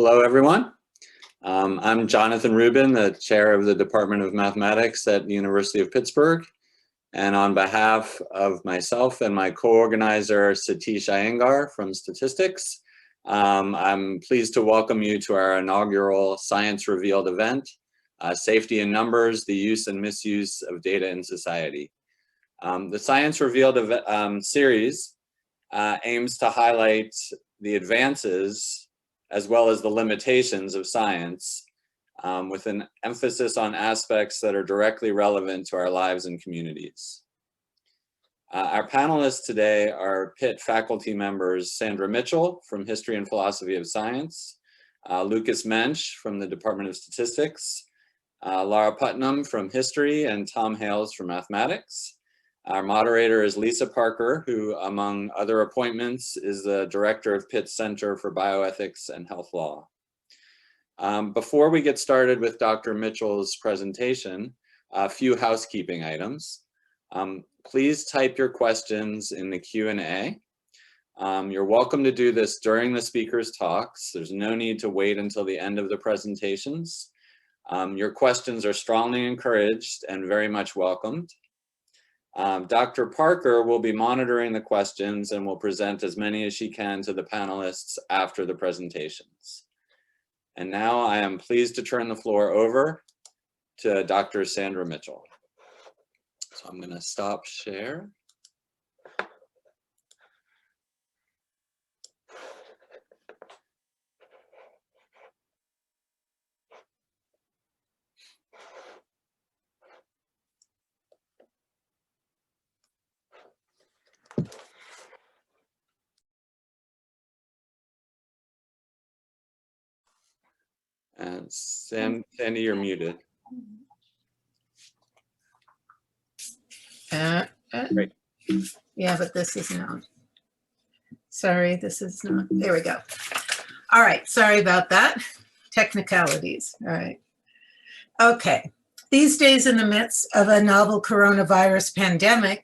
Hello, everyone. I'm Jonathan Rubin, the chair of the Department of Mathematics at the University of Pittsburgh. And on behalf of myself and my co-organizer, Satish Iyengar from Statistics, I'm pleased to welcome you to our inaugural Science Revealed event, Safety in Numbers, the Use and Misuse of Data in Society. The Science Revealed series aims to highlight the advances as well as the limitations of science, with an emphasis on aspects that are directly relevant to our lives and communities. Our panelists today are Pitt faculty members Sandra Mitchell from History and Philosophy of Science, Lucas Mentch from the Department of Statistics, Lara Putnam from History, and Tom Hales from Mathematics. Our moderator is Lisa Parker, who, among other appointments, is the director of Pitt's Center for Bioethics and Health Law. Before we get started with Dr. Mitchell's presentation, a few housekeeping items. Please type your questions in the Q&A. You're welcome to do this during the speakers' talks. There's no need to wait until the end of the presentations. Your questions are strongly encouraged and very much welcomed. Dr. Parker will be monitoring the questions and will present as many as she can to the panelists after the presentations. And now I am pleased to turn the floor over to Dr. Sandra Mitchell. So I'm going to stop share. And Sandy, you're muted. Great. Yeah, but this is not. Sorry, this is not. There we go. All right, sorry about that. Technicalities. All right. Okay. These days, in the midst of a novel coronavirus pandemic,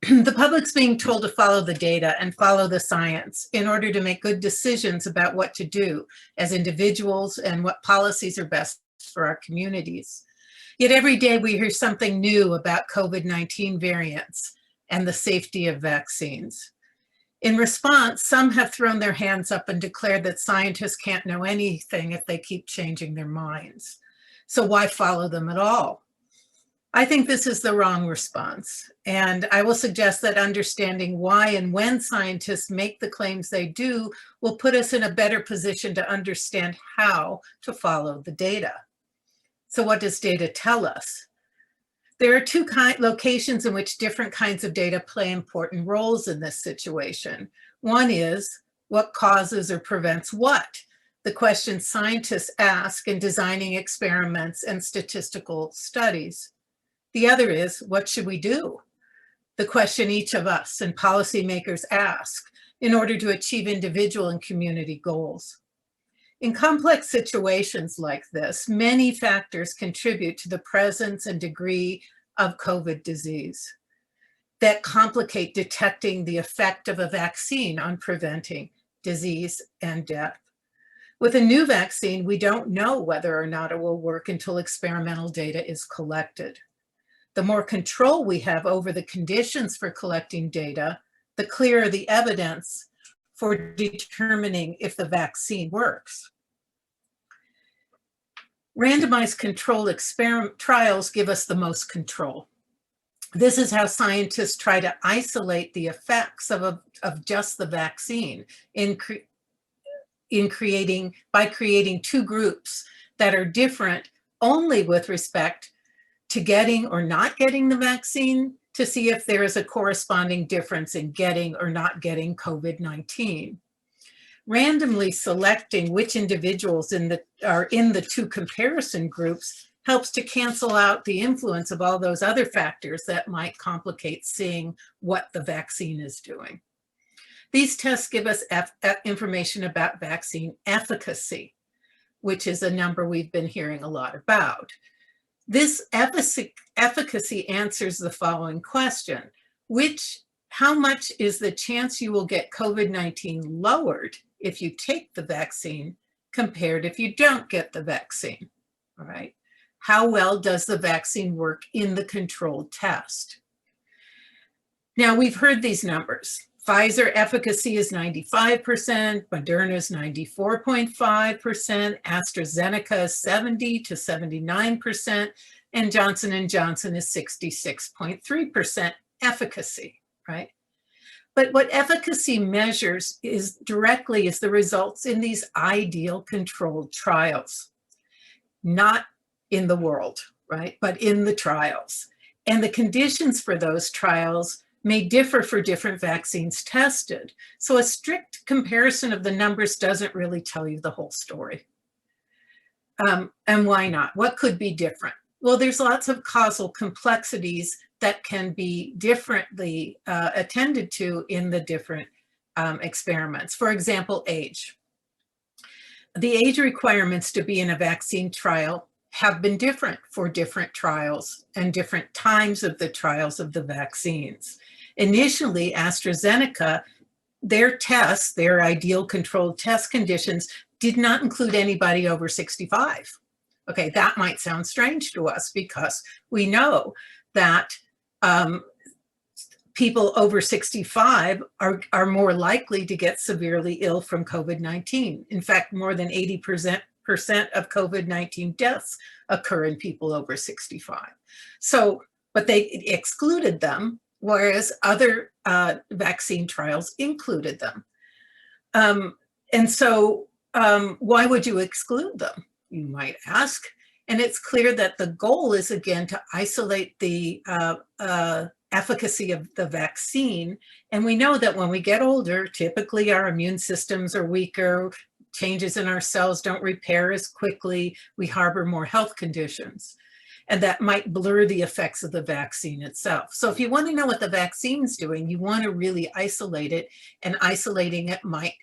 the public's being told to follow the data and follow the science in order to make good decisions about what to do as individuals and what policies are best for our communities. Yet every day we hear something new about COVID-19 variants and the safety of vaccines. In response, some have thrown their hands up and declared that scientists can't know anything if they keep changing their minds. So why follow them at all? I think this is the wrong response, and I will suggest that understanding why and when scientists make the claims they do will put us in a better position to understand how to follow the data. So what does data tell us? There are two locations in which different kinds of data play important roles in this situation. One is what causes or prevents what? The question scientists ask in designing experiments and statistical studies. The other is, what should we do? The question each of us and policymakers ask in order to achieve individual and community goals. In complex situations like this, many factors contribute to the presence and degree of COVID disease that complicate detecting the effect of a vaccine on preventing disease and death. With a new vaccine, we don't know whether or not it will work until experimental data is collected. The more control we have over the conditions for collecting data, the clearer the evidence for determining if the vaccine works. Randomized controlled experiment trials give us the most control. This is how scientists try to isolate the effects of just the vaccine by creating two groups that are different only with respect to getting or not getting the vaccine to see if there is a corresponding difference in getting or not getting COVID-19. Randomly selecting which individuals are in the two comparison groups helps to cancel out the influence of all those other factors that might complicate seeing what the vaccine is doing. These tests give us information about vaccine efficacy, which is a number we've been hearing a lot about. This efficacy answers the following question: how much is the chance you will get COVID-19 lowered if you take the vaccine compared if you don't get the vaccine, all right? How well does the vaccine work in the controlled test? Now, we've heard these numbers. Pfizer efficacy is 95%, Moderna's 94.5%, AstraZeneca is 70 to 79%, and Johnson & Johnson is 66.3% efficacy, right? But what efficacy measures is directly is the results in these ideal controlled trials, not in the world, right? But in the trials. And the conditions for those trials may differ for different vaccines tested. So a strict comparison of the numbers doesn't really tell you the whole story. And why not? What could be different? Well, there's lots of causal complexities that can be differently attended to in the different experiments. For example, age. The age requirements to be in a vaccine trial have been different for different trials and different times of the trials of the vaccines. Initially, AstraZeneca, their tests, their ideal controlled test conditions, did not include anybody over 65. Okay, that might sound strange to us because we know that people over 65 are more likely to get severely ill from COVID-19. In fact, more than 80% of COVID-19 deaths occur in people over 65. So, but they excluded them, whereas other vaccine trials included them. And so why would you exclude them, you might ask? And it's clear that the goal is, again, to isolate the efficacy of the vaccine. And we know that when we get older, typically our immune systems are weaker, changes in our cells don't repair as quickly, we harbor more health conditions. And that might blur the effects of the vaccine itself. So if you want to know what the vaccine's doing, you want to really isolate it, and isolating it might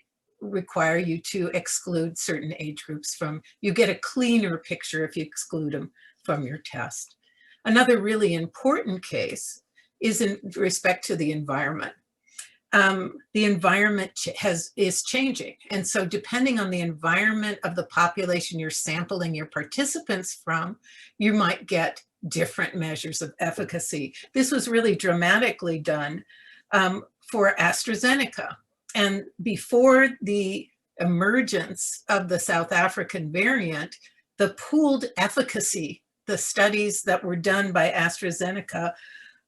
require you to exclude certain age groups from, you get a cleaner picture if you exclude them from your test. Another really important case is in respect to the environment. The environment is changing. And so depending on the environment of the population you're sampling your participants from, you might get different measures of efficacy. This was really dramatically done for AstraZeneca. And before the emergence of the South African variant, the pooled efficacy, the studies that were done by AstraZeneca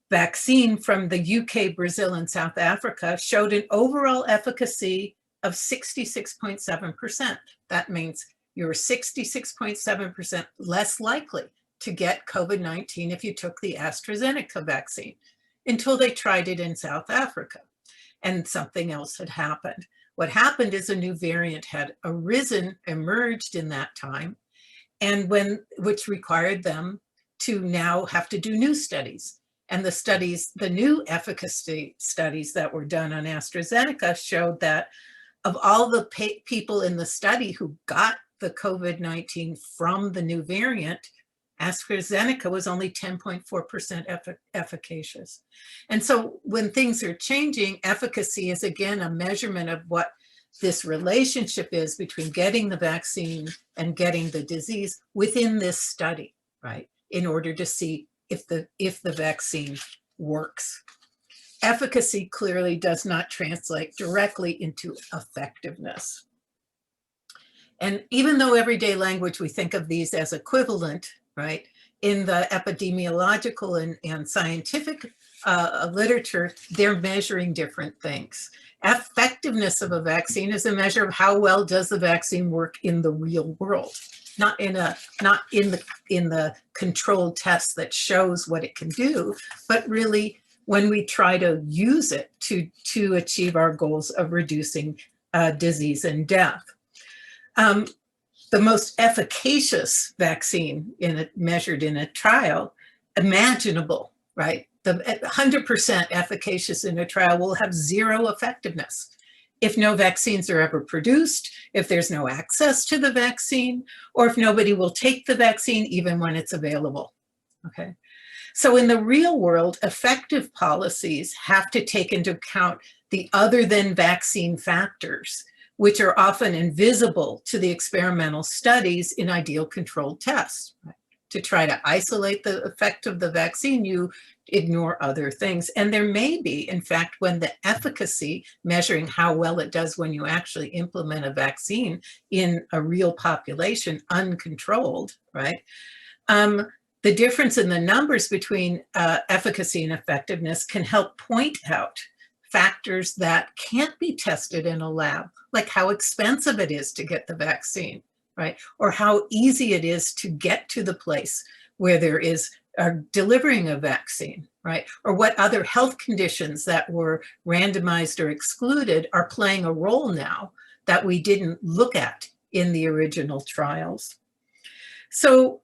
vaccine from the UK, Brazil, and South Africa showed an overall efficacy of 66.7%. That means you're 66.7% less likely to get COVID-19 if you took the AstraZeneca vaccine, until they tried it in South Africa and something else had happened. What happened is a new variant had emerged in that time, and which required them to now have to do new studies. And the new efficacy studies that were done on AstraZeneca showed that of all the people in the study who got the COVID-19 from the new variant, AstraZeneca was only 10.4% efficacious. And so when things are changing, efficacy is again a measurement of what this relationship is between getting the vaccine and getting the disease within this study, right? In order to see if the vaccine works. Efficacy clearly does not translate directly into effectiveness. And even though everyday language, we think of these as equivalent, right? In the epidemiological and scientific literature, they're measuring different things. Effectiveness of a vaccine is a measure of how well does the vaccine work in the real world, not in the controlled test that shows what it can do, but really when we try to use it to achieve our goals of reducing disease and death. The most efficacious vaccine measured in a trial imaginable, right? The 100% efficacious in a trial will have zero effectiveness if no vaccines are ever produced, if there's no access to the vaccine, or if nobody will take the vaccine even when it's available, okay? So in the real world, effective policies have to take into account the other than vaccine factors, which are often invisible to the experimental studies in ideal controlled tests. Right? To try to isolate the effect of the vaccine, you ignore other things. And there may be, in fact, when the efficacy, measuring how well it does when you actually implement a vaccine in a real population, uncontrolled, right? The difference in the numbers between efficacy and effectiveness can help point out factors that can't be tested in a lab, like how expensive it is to get the vaccine, right? Or how easy it is to get to the place where there is delivering a vaccine, right? Or what other health conditions that were randomized or excluded are playing a role now that we didn't look at in the original trials. So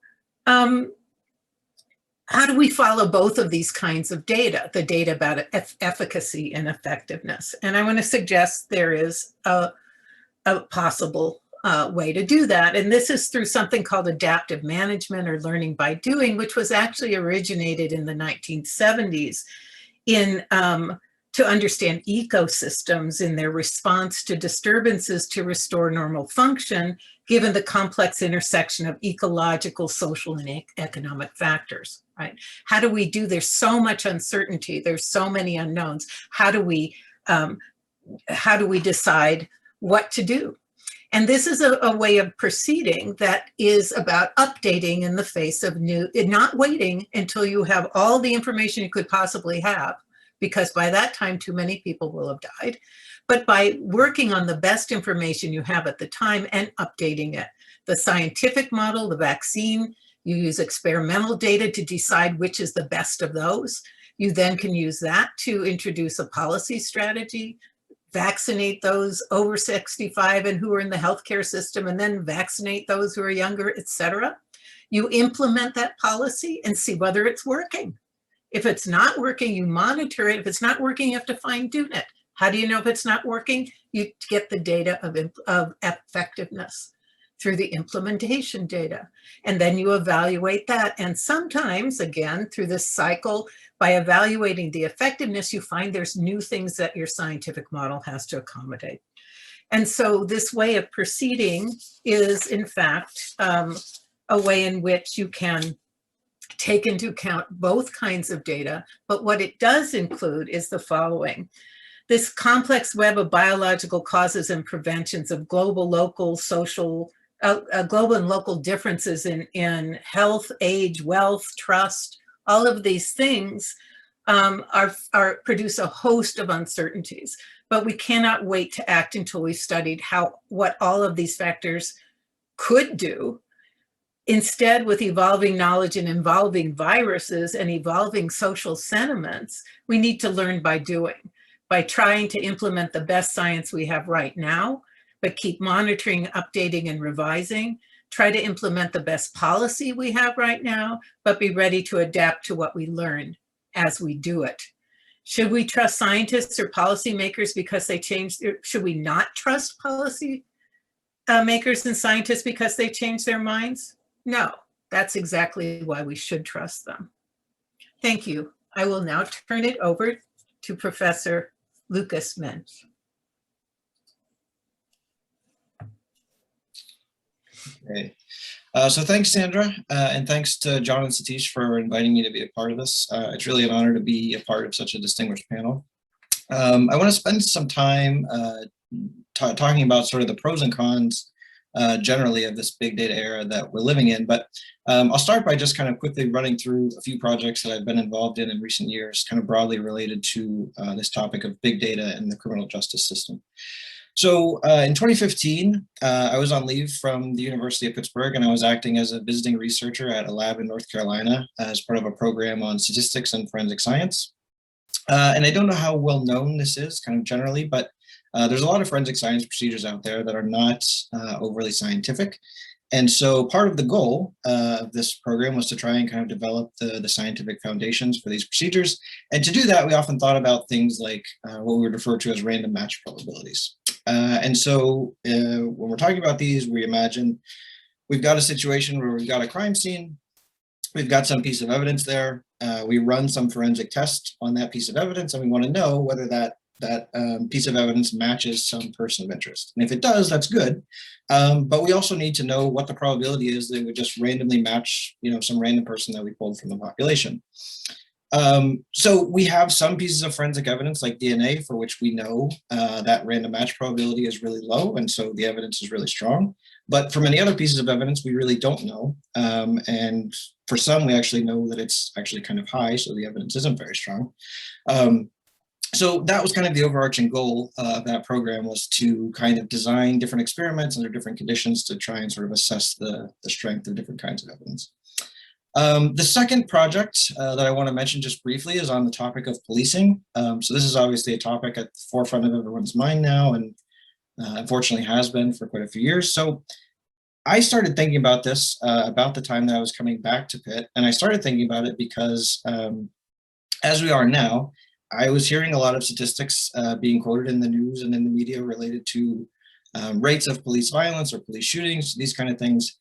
how do we follow both of these kinds of data, the data about efficacy and effectiveness? And I want to suggest there is a possible way to do that. And this is through something called adaptive management or learning by doing, which was actually originated in the 1970s to understand ecosystems in their response to disturbances to restore normal function, given the complex intersection of ecological, social, and economic factors, right? How do we do? There's so much uncertainty. There's so many unknowns. How do we decide what to do? And this is a way of proceeding that is about updating in the face of new, not waiting until you have all the information you could possibly have, because by that time, too many people will have died, but by working on the best information you have at the time and updating it. The scientific model, the vaccine, you use experimental data to decide which is the best of those. You then can use that to introduce a policy strategy, vaccinate those over 65 and who are in the healthcare system, and then vaccinate those who are younger, et cetera. You implement that policy and see whether it's working. If it's not working, you monitor it. If it's not working, you have to fine-tune it. How do you know if it's not working? You get the data of effectiveness through the implementation data. And then you evaluate that. And sometimes, again, through this cycle, by evaluating the effectiveness, you find there's new things that your scientific model has to accommodate. And so this way of proceeding is, in fact, a way in which you can take into account both kinds of data, but what it does include is the following. This complex web of biological causes and preventions of global, local, social, global and local differences in health, age, wealth, trust, all of these things produce a host of uncertainties, but we cannot wait to act until we've studied what all of these factors could do. Instead, with evolving knowledge and evolving viruses and evolving social sentiments, we need to learn by doing, by trying to implement the best science we have right now, but keep monitoring, updating, and revising. Try to implement the best policy we have right now, but be ready to adapt to what we learn as we do it. Should we trust scientists or policymakers because they changed? Should we not trust policy makers and scientists because they changed their minds? No, that's exactly why we should trust them. Thank you. I will now turn it over to Professor Lucas Mentch. Great. So thanks, Sandra, and thanks to John and Satish for inviting me to be a part of this. It's really an honor to be a part of such a distinguished panel. I want to spend some time talking about sort of the pros and cons generally of this big data era that we're living in, but I'll start by just kind of quickly running through a few projects that I've been involved in recent years, kind of broadly related to this topic of big data and the criminal justice system. So in 2015, I was on leave from the University of Pittsburgh, and I was acting as a visiting researcher at a lab in North Carolina as part of a program on statistics and forensic science. And I don't know how well known this is kind of generally, but there's a lot of forensic science procedures out there that are not overly scientific. And so part of the goal of this program was to try and kind of develop the scientific foundations for these procedures. And to do that, we often thought about things like what we would refer to as random match probabilities. And so when we're talking about these, we imagine we've got a situation where we've got a crime scene, we've got some piece of evidence there, we run some forensic test on that piece of evidence, and we want to know whether that that piece of evidence matches some person of interest. And if it does, that's good. But we also need to know what the probability is that it would just randomly match, some random person that we pulled from the population. So we have some pieces of forensic evidence like DNA for which we know that random match probability is really low, and so the evidence is really strong. But for many other pieces of evidence, we really don't know. And for some, we actually know that it's actually kind of high, so the evidence isn't very strong. So that was kind of the overarching goal of that program, was to kind of design different experiments under different conditions to try and sort of assess the strength of different kinds of evidence. The second project that I want to mention just briefly is on the topic of policing. So this is obviously a topic at the forefront of everyone's mind now, and unfortunately has been for quite a few years. So I started thinking about this about the time that I was coming back to Pitt, and I started thinking about it because as we are now, I was hearing a lot of statistics being quoted in the news and in the media related to rates of police violence or police shootings, these kind of things.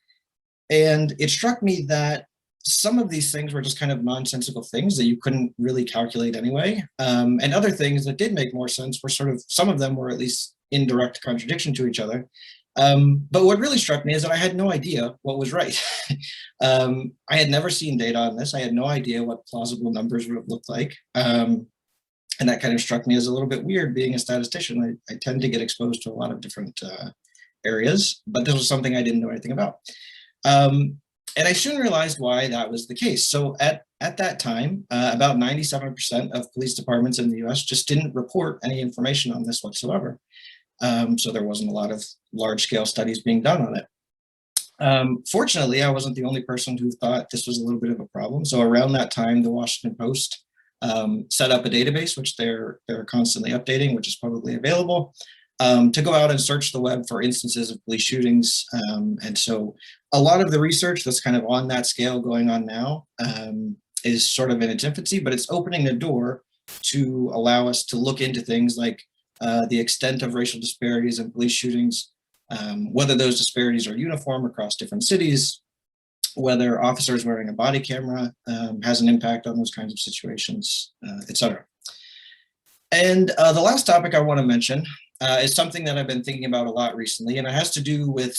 And it struck me that some of these things were just kind of nonsensical things that you couldn't really calculate anyway. And other things that did make more sense were sort of, some of them were at least in direct contradiction to each other. But what really struck me is that I had no idea what was right. I had never seen data on this. I had no idea what plausible numbers would have looked like. And that kind of struck me as a little bit weird. Being a statistician, I tend to get exposed to a lot of different areas, but this was something I didn't know anything about. And I soon realized why that was the case. So at that time, about 97% of police departments in the US just didn't report any information on this whatsoever. So there wasn't a lot of large-scale studies being done on it. Fortunately, I wasn't the only person who thought this was a little bit of a problem. So around that time, the Washington Post set up a database, which they're constantly updating, which is publicly available, to go out and search the web for instances of police shootings. And so a lot of the research that's kind of on that scale going on now is sort of in its infancy, but it's opening the door to allow us to look into things like the extent of racial disparities in police shootings, whether those disparities are uniform across different cities, whether officers wearing a body camera has an impact on those kinds of situations, et cetera. And the last topic I want to mention is something that I've been thinking about a lot recently, and it has to do with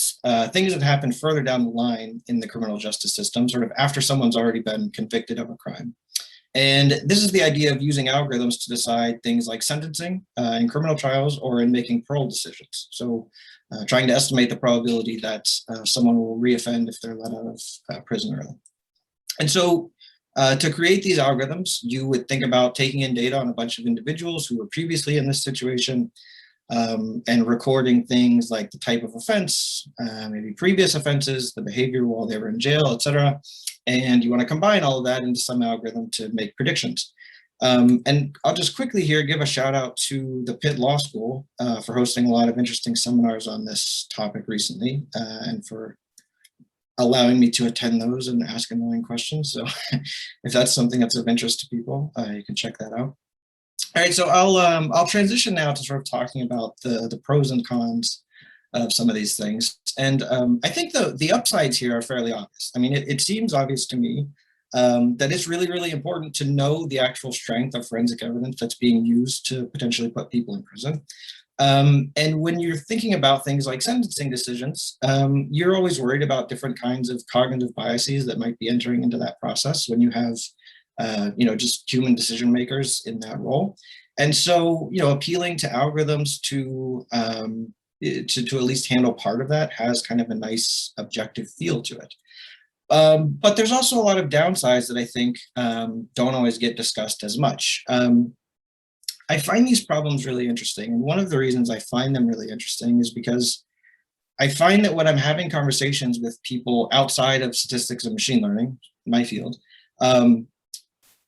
things that happen further down the line in the criminal justice system, sort of after someone's already been convicted of a crime. And this is the idea of using algorithms to decide things like sentencing in criminal trials or in making parole decisions. So trying to estimate the probability that someone will reoffend if they're let out of prison early. And so to create these algorithms, you would think about taking in data on a bunch of individuals who were previously in this situation and recording things like the type of offense, maybe previous offenses, the behavior while they were in jail, et cetera. And you want to combine all of that into some algorithm to make predictions. And I'll just quickly here give a shout out to the Pitt Law School for hosting a lot of interesting seminars on this topic recently, and for allowing me to attend those and ask annoying questions. So if that's something that's of interest to people, you can check that out. All right, so I'll transition now to sort of talking about the pros and cons of some of these things. And I think the upsides here are fairly obvious. I mean, it seems obvious to me that it's really, really important to know the actual strength of forensic evidence that's being used to potentially put people in prison. And when you're thinking about things like sentencing decisions, you're always worried about different kinds of cognitive biases that might be entering into that process when you have just human decision makers in that role. And so, appealing to algorithms to at least handle part of that has kind of a nice objective feel to it. But there's also a lot of downsides that I think don't always get discussed as much. I find these problems really interesting. And one of the reasons I find them really interesting is because I find that when I'm having conversations with people outside of statistics and machine learning, my field,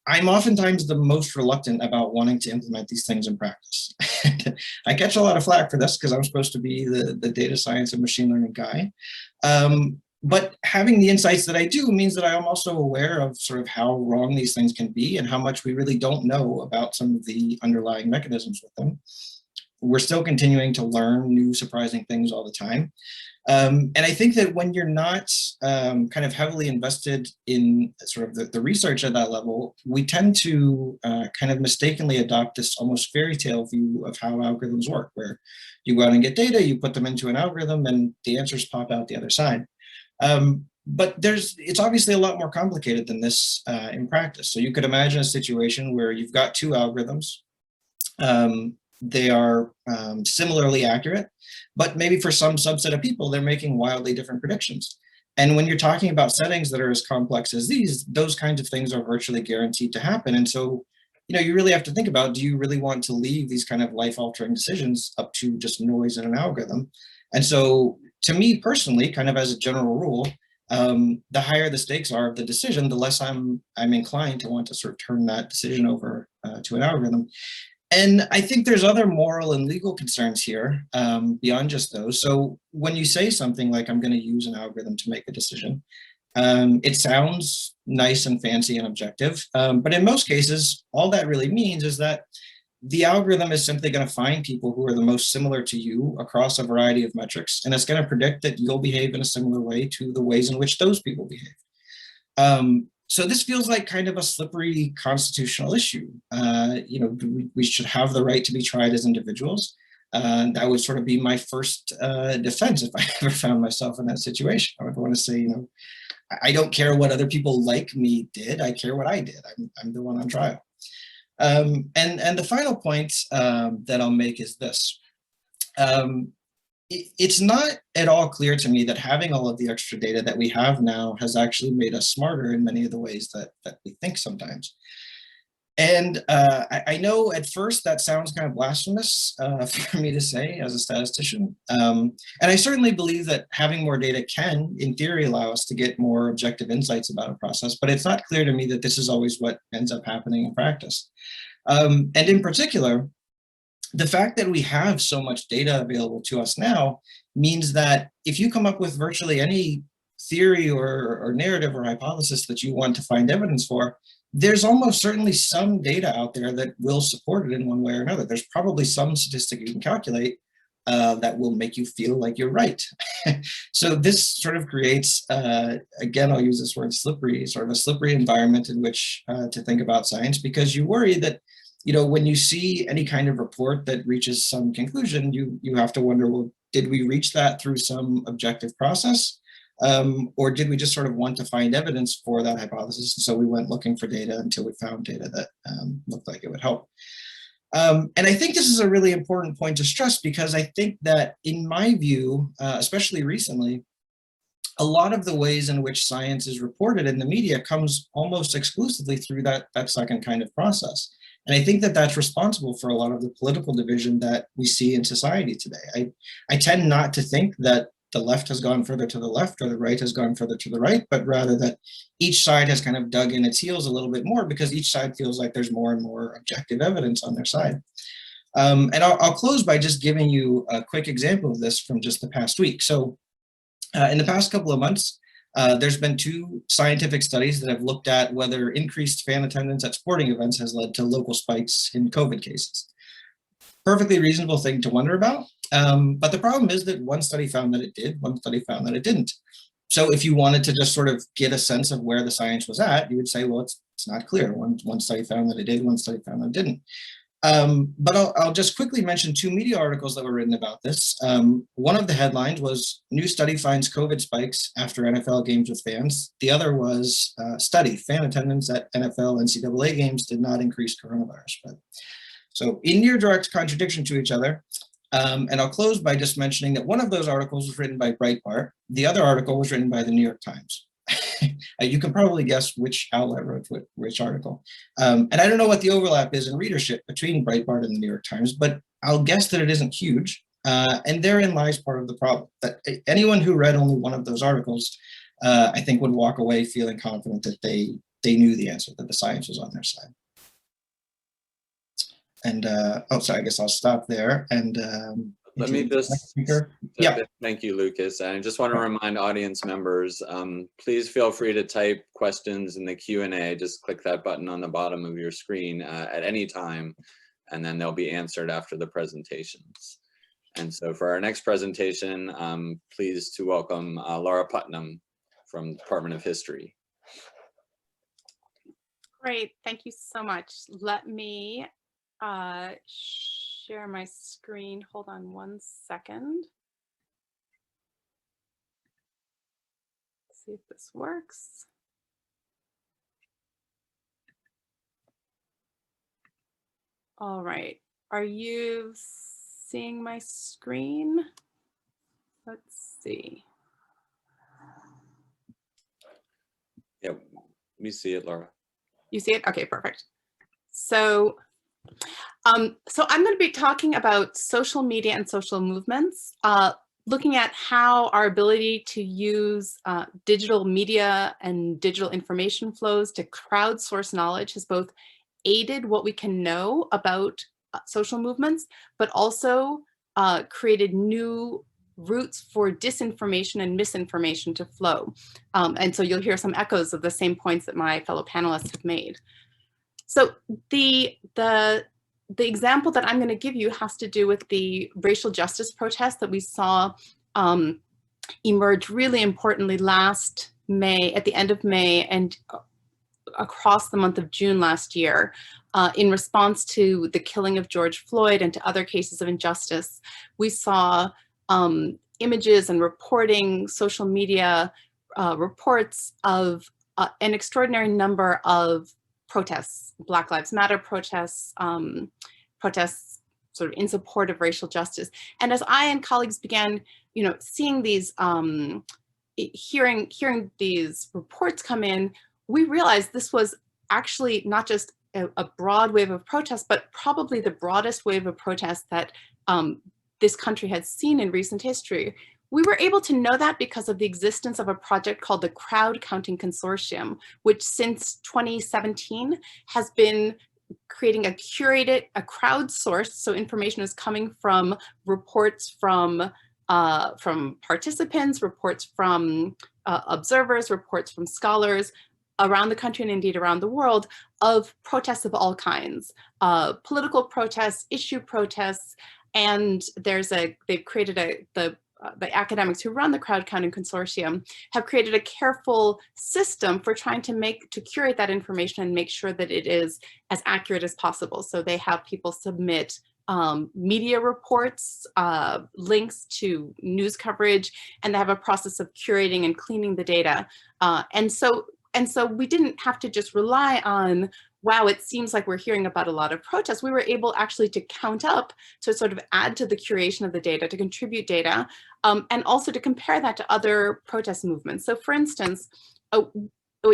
I'm oftentimes the most reluctant about wanting to implement these things in practice. I catch a lot of flack for this because I'm supposed to be the data science and machine learning guy. But having the insights that I do means that I am also aware of sort of how wrong these things can be and how much we really don't know about some of the underlying mechanisms with them. We're still continuing to learn new surprising things all the time. And I think that when you're not kind of heavily invested in sort of the research at that level, we tend to kind of mistakenly adopt this almost fairy tale view of how algorithms work, where you go out and get data, you put them into an algorithm, and the answers pop out the other side. But it's obviously a lot more complicated than this in practice. So you could imagine a situation where you've got two algorithms. They are similarly accurate, but maybe for some subset of people, they're making wildly different predictions. And when you're talking about settings that are as complex as these, those kinds of things are virtually guaranteed to happen. And so, you really have to think about, do you really want to leave these kind of life-altering decisions up to just noise in an algorithm? And so to me personally, kind of as a general rule, the higher the stakes are of the decision, the less I'm inclined to want to sort of turn that decision over to an algorithm. And I think there's other moral and legal concerns here beyond just those. So when you say something like, I'm going to use an algorithm to make a decision, it sounds nice and fancy and objective. But in most cases, all that really means is that the algorithm is simply going to find people who are the most similar to you across a variety of metrics. And it's going to predict that you'll behave in a similar way to the ways in which those people behave. So this feels like kind of a slippery constitutional issue. We should have the right to be tried as individuals. That would sort of be my first defense if I ever found myself in that situation. I would want to say, I don't care what other people like me did. I care what I did. I'm the one on trial. And the final point that I'll make is this. It's not at all clear to me that having all of the extra data that we have now has actually made us smarter in many of the ways that we think sometimes. And I know at first that sounds kind of blasphemous for me to say as a statistician. And I certainly believe that having more data can, in theory, allow us to get more objective insights about a process, but it's not clear to me that this is always what ends up happening in practice. And in particular, the fact that we have so much data available to us now means that if you come up with virtually any theory or narrative or hypothesis that you want to find evidence for, there's almost certainly some data out there that will support it in one way or another. There's probably some statistic you can calculate that will make you feel like you're right. So this sort of creates, again, I'll use this word slippery, sort of a slippery environment in which to think about science, because you worry that when you see any kind of report that reaches some conclusion, you have to wonder, well, did we reach that through some objective process? Or did we just sort of want to find evidence for that hypothesis? And so we went looking for data until we found data that looked like it would help. And I think this is a really important point to stress, because I think that in my view, especially recently, a lot of the ways in which science is reported in the media comes almost exclusively through that second kind of process. And I think that that's responsible for a lot of the political division that we see in society today. I tend not to think that the left has gone further to the left or the right has gone further to the right, but rather that each side has kind of dug in its heels a little bit more because each side feels like there's more and more objective evidence on their side. And I'll close by just giving you a quick example of this from just the past week. So in the past couple of months, there's been 2 scientific studies that have looked at whether increased fan attendance at sporting events has led to local spikes in COVID cases. Perfectly reasonable thing to wonder about. But the problem is that one study found that it did, one study found that it didn't. So if you wanted to just sort of get a sense of where the science was at, you would say, well, it's not clear. One study found that it did, one study found that it didn't. But I'll just quickly mention 2 media articles that were written about this. One of the headlines was, "New study finds COVID spikes after NFL games with fans." The other was, "Study, fan attendance at NFL NCAA games did not increase coronavirus spread." So in near direct contradiction to each other. And I'll close by just mentioning that one of those articles was written by Breitbart. The other article was written by the New York Times. You can probably guess which outlet wrote which article. And I don't know what the overlap is in readership between Breitbart and the New York Times, but I'll guess that it isn't huge. And therein lies part of the problem, that anyone who read only one of those articles, I think would walk away feeling confident that they knew the answer, that the science was on their side. And sorry, I guess I'll stop there. And let me just, yeah. Thank you, Lucas. And I just want to remind audience members, please feel free to type questions in the Q&A. Just click that button on the bottom of your screen at any time. and then they'll be answered after the presentations. And so for our next presentation, I'm pleased to welcome Lara Putnam from the Department of History. Great, thank you so much. Let me share my screen. Hold on 1 second. See if this works. All right, are you seeing my screen? Let's see. Yeah, we see it, Lara. You see it? Okay, perfect. So, I'm going to be talking about social media and social movements, looking at how our ability to use digital media and digital information flows to crowdsource knowledge has both aided what we can know about social movements, but also created new routes for disinformation and misinformation to flow. And so you'll hear some echoes of the same points that my fellow panelists have made. So the example that I'm going to give you has to do with the racial justice protests that we saw emerge really importantly last May, at the end of May, and across the month of June last year, in response to the killing of George Floyd and to other cases of injustice. We saw images and reporting, social media reports of an extraordinary number of protests, Black Lives Matter protests, protests sort of in support of racial justice. And as I and colleagues began, seeing these, hearing these reports come in, we realized this was actually not just a broad wave of protest, but probably the broadest wave of protest that this country had seen in recent history. We were able to know that because of the existence of a project called the Crowd Counting Consortium, which since 2017 has been creating a crowdsourced, so information is coming from reports from participants, reports from observers, reports from scholars around the country and indeed around the world of protests of all kinds, political protests, issue protests, and they've created the academics who run the Crowd Counting Consortium have created a careful system for trying to curate that information and make sure that it is as accurate as possible. So they have people submit media reports, links to news coverage, and they have a process of curating and cleaning the data. And so we didn't have to just rely on, wow, it seems like we're hearing about a lot of protests. We were able actually to count up, to sort of add to the curation of the data, to contribute data, and also to compare that to other protest movements. So for instance,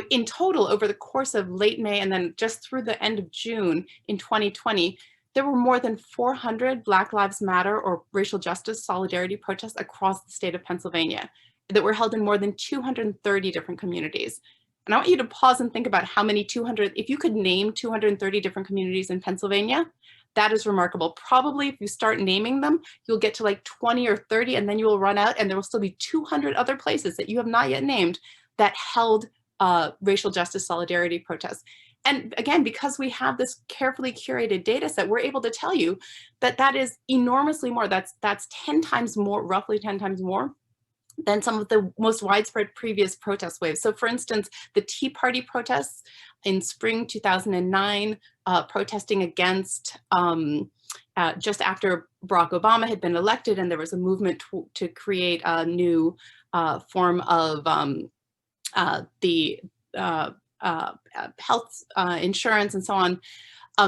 in total, over the course of late May and then just through the end of June in 2020, there were more than 400 Black Lives Matter or racial justice solidarity protests across the state of Pennsylvania that were held in more than 230 different communities. And I want you to pause and think about how many if you could name 230 different communities in Pennsylvania, that is remarkable. Probably if you start naming them, you'll get to like 20 or 30 and then you will run out and there will still be 200 other places that you have not yet named that held racial justice solidarity protests. And again, because we have this carefully curated data set, we're able to tell you that that is enormously more, that's 10 times more, roughly 10 times more than some of the most widespread previous protest waves. So for instance, the Tea Party protests in spring 2009, protesting against, just after Barack Obama had been elected and there was a movement to create a new form of the health insurance and so on.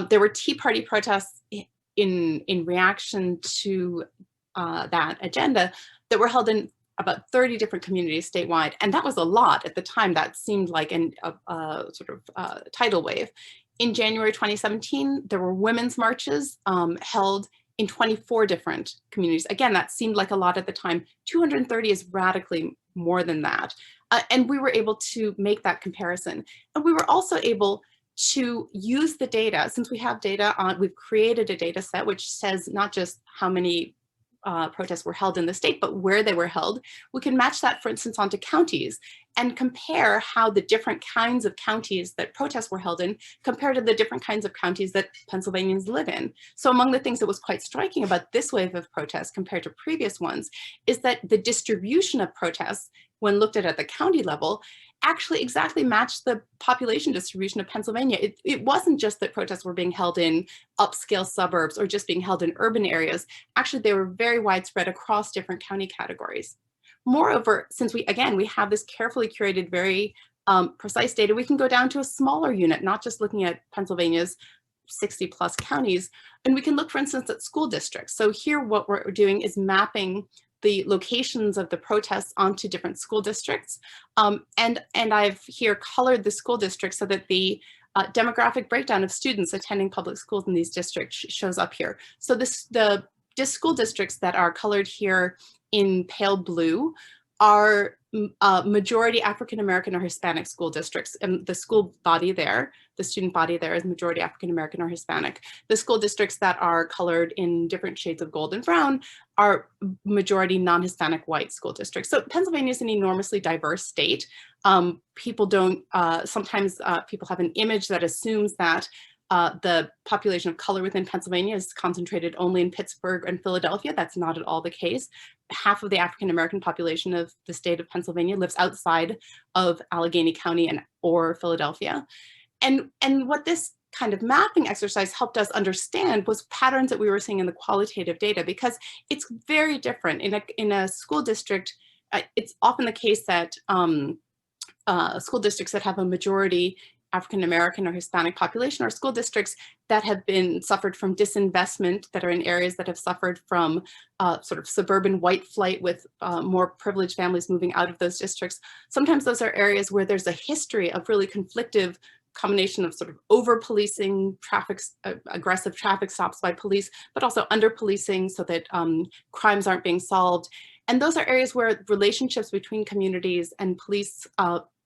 There were Tea Party protests in reaction to that agenda that were held in about 30 different communities statewide. And that was a lot at the time. That seemed like a sort of tidal wave. In January 2017, there were women's marches held in 24 different communities. Again, that seemed like a lot at the time. 230 is radically more than that. And we were able to make that comparison. And we were also able to use the data, since we have data on, we've created a data set which says not just how many protests were held in the state, but where they were held. We can match that, for instance, onto counties and compare how the different kinds of counties that protests were held in compared to the different kinds of counties that Pennsylvanians live in. So among the things that was quite striking about this wave of protests compared to previous ones is that the distribution of protests, when looked at the county level, actually exactly matched the population distribution of Pennsylvania. It wasn't just that protests were being held in upscale suburbs or just being held in urban areas. Actually, they were very widespread across different county categories. Moreover, since we have this carefully curated, very precise data, we can go down to a smaller unit, not just looking at Pennsylvania's 60 plus counties. And we can look, for instance, at school districts. So here what we're doing is mapping the locations of the protests onto different school districts. And I've here colored the school districts so that the demographic breakdown of students attending public schools in these districts shows up here. So the school districts that are colored here in pale blue are majority African-American or Hispanic school districts, and the school body there, the student body there is majority African-American or Hispanic. The school districts that are colored in different shades of gold and brown are majority non-Hispanic white school districts. So Pennsylvania is an enormously diverse state. People don't, sometimes people have an image that assumes that the population of color within Pennsylvania is concentrated only in Pittsburgh and Philadelphia. That's not at all the case. Half of the African-American population of the state of Pennsylvania lives outside of Allegheny County or Philadelphia. And what this kind of mapping exercise helped us understand was patterns that we were seeing in the qualitative data, because it's very different. In a school district, it's often the case that school districts that have a majority African-American or Hispanic population are school districts that have suffered from disinvestment, that are in areas that have suffered from sort of suburban white flight with more privileged families moving out of those districts. Sometimes those are areas where there's a history of really conflictive combination of sort of over-policing, aggressive traffic stops by police, but also under-policing so that crimes aren't being solved. And those are areas where relationships between communities and police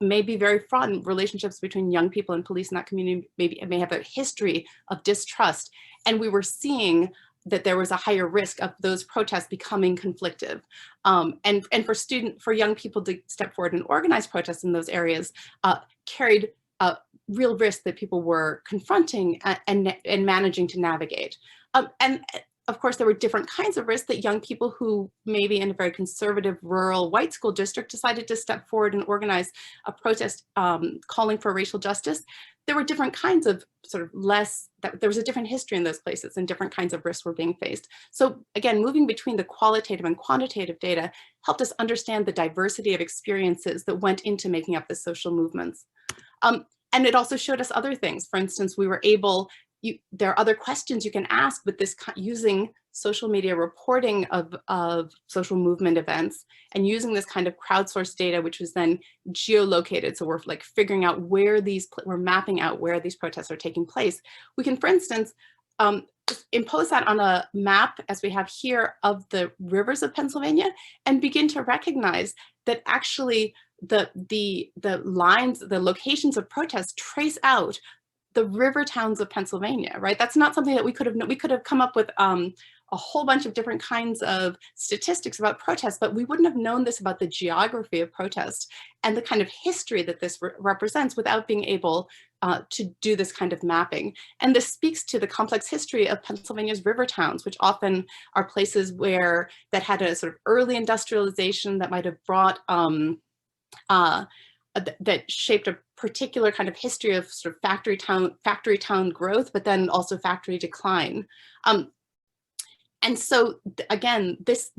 may be very fraught, and relationships between young people and police in that community may have a history of distrust. And we were seeing that there was a higher risk of those protests becoming conflictive. And for young people to step forward and organize protests in those areas carried real risk that people were confronting and managing to navigate. And of course, there were different kinds of risks that young people who maybe in a very conservative rural white school district decided to step forward and organize a protest calling for racial justice. There were different kinds of sort of there was a different history in those places and different kinds of risks were being faced. So again, moving between the qualitative and quantitative data helped us understand the diversity of experiences that went into making up the social movements. And it also showed us other things. For instance, we were able, there are other questions you can ask with this using social media reporting of social movement events and using this kind of crowdsourced data, which was then geolocated. So we're like figuring out we're mapping out where these protests are taking place. We can, for instance, impose that on a map as we have here of the rivers of Pennsylvania and begin to recognize that actually the lines, the locations of protests trace out the river towns of Pennsylvania, right? That's not something that we could have come up with a whole bunch of different kinds of statistics about protests, but we wouldn't have known this about the geography of protest and the kind of history that this represents without being able to do this kind of mapping. And this speaks to the complex history of Pennsylvania's river towns, which often are places that had a sort of early industrialization that might have brought that shaped a particular kind of history of sort of factory town growth, but then also factory decline. And so again, this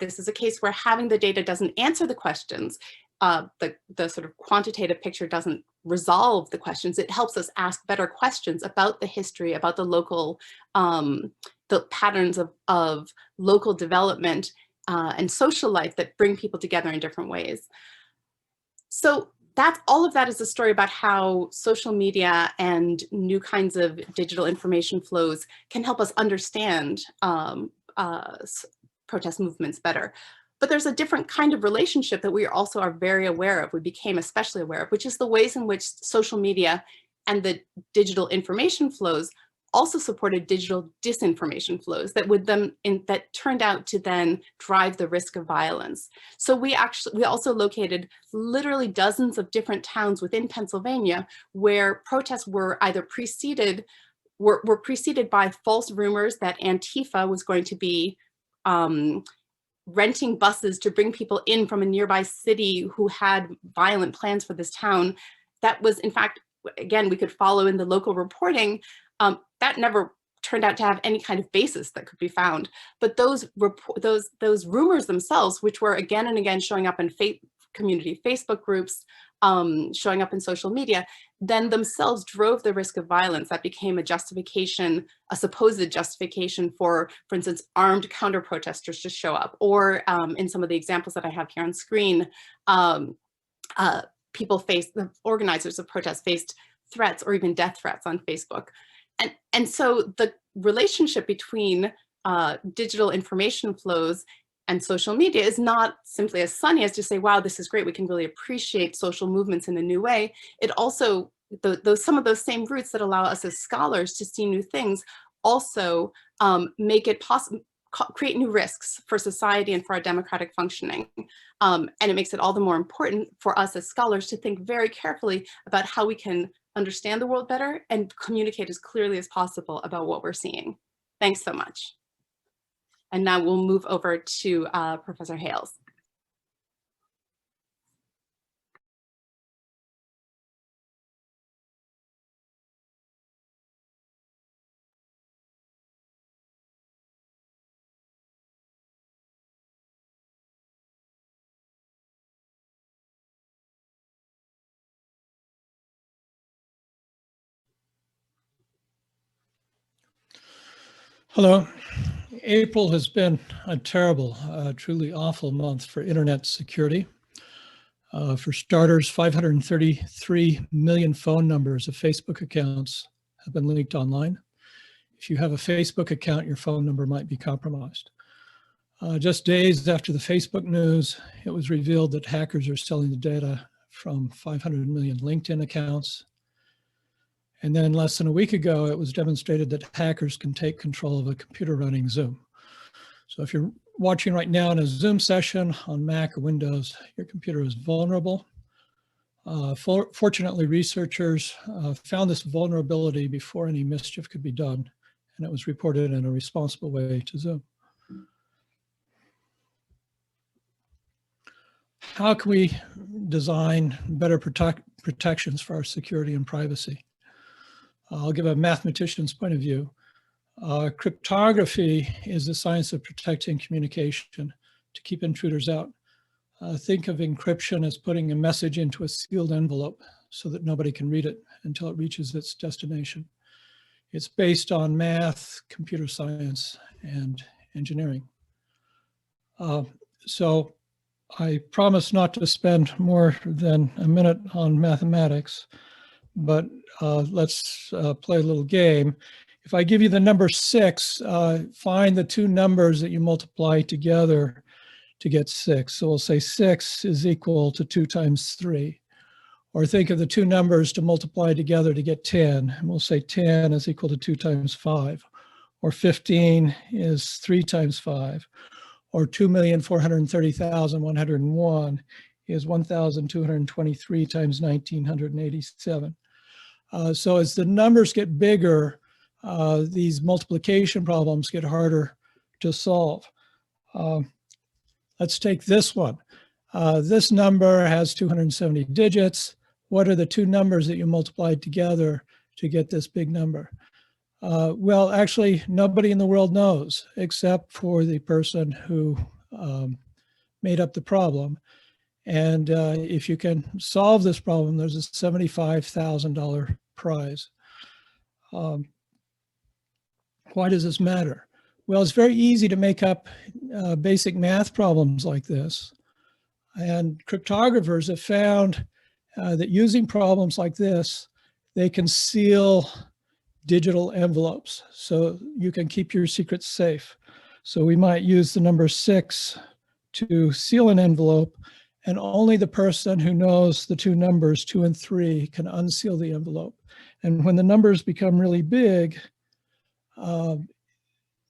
is a case where having the data doesn't answer the questions. The sort of quantitative picture doesn't resolve the questions. It helps us ask better questions about the history, about the local, the patterns of local development and social life that bring people together in different ways. So all of that is a story about how social media and new kinds of digital information flows can help us understand protest movements better. But there's a different kind of relationship that we also are very aware of, we became especially aware of, which is the ways in which social media and the digital information flows also supported digital disinformation flows that that turned out to then drive the risk of violence. So we also located literally dozens of different towns within Pennsylvania where protests were either preceded by false rumors that Antifa was going to be renting buses to bring people in from a nearby city who had violent plans for this town. That was, in fact, again, we could follow in the local reporting, that never turned out to have any kind of basis that could be found. But those rumors themselves, which were again and again showing up in community Facebook groups, showing up in social media, then themselves drove the risk of violence. That became a justification, a supposed justification for instance, armed counter-protesters to show up, or in some of the examples that I have here on screen, the organizers of protests faced threats or even death threats on Facebook. And so the relationship between digital information flows and social media is not simply as sunny as to say, wow, this is great, we can really appreciate social movements in a new way. It also, some of those same roots that allow us as scholars to see new things also make it possible, create new risks for society and for our democratic functioning. And it makes it all the more important for us as scholars to think very carefully about how we can understand the world better and communicate as clearly as possible about what we're seeing. Thanks so much. And now we'll move over to Professor Hales. Hello. April has been a terrible, truly awful month for internet security. For starters, 533 million phone numbers of Facebook accounts have been leaked online. If you have a Facebook account, your phone number might be compromised. Just days after the Facebook news, it was revealed that hackers are selling the data from 500 million LinkedIn accounts. And then less than a week ago, it was demonstrated that hackers can take control of a computer running Zoom. So if you're watching right now in a Zoom session on Mac or Windows, your computer is vulnerable. Fortunately, researchers found this vulnerability before any mischief could be done, and it was reported in a responsible way to Zoom. How can we design better protections for our security and privacy? I'll give a mathematician's point of view. Cryptography is the science of protecting communication to keep intruders out. Think of encryption as putting a message into a sealed envelope so that nobody can read it until it reaches its destination. It's based on math, computer science, and engineering. So I promise not to spend more than a minute on mathematics, but let's play a little game. If I give you the number 6, find the two numbers that you multiply together to get 6. So we'll say 6 is equal to 2 times 3. Or think of the two numbers to multiply together to get 10. And we'll say 10 is equal to 2 times 5. Or 15 is 3 times 5. Or 2,430,101 is 1,223 times 1,987. So as the numbers get bigger, these multiplication problems get harder to solve. Let's take this one. This number has 270 digits. What are the two numbers that you multiplied together to get this big number? Well, actually, nobody in the world knows except for the person who made up the problem. And if you can solve this problem, there's a $75,000 prize. Why does this matter? Well, it's very easy to make up basic math problems like this. And cryptographers have found that using problems like this, they can seal digital envelopes so you can keep your secrets safe. So we might use the number 6 to seal an envelope, and only the person who knows the two numbers 2 and 3 can unseal the envelope. And when the numbers become really big,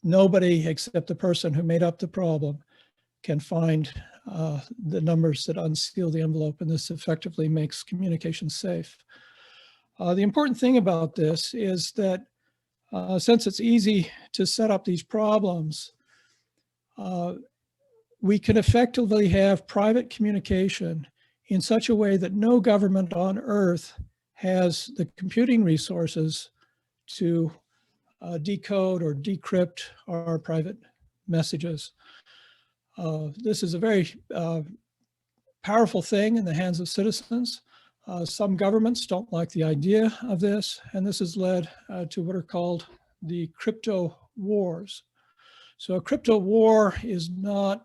nobody except the person who made up the problem can find the numbers that unseal the envelope, and this effectively makes communication safe. The important thing about this is that since it's easy to set up these problems, we can effectively have private communication in such a way that no government on earth has the computing resources to decode or decrypt our private messages. This is a very powerful thing in the hands of citizens. Some governments don't like the idea of this, and this has led to what are called the crypto wars. So a crypto war is not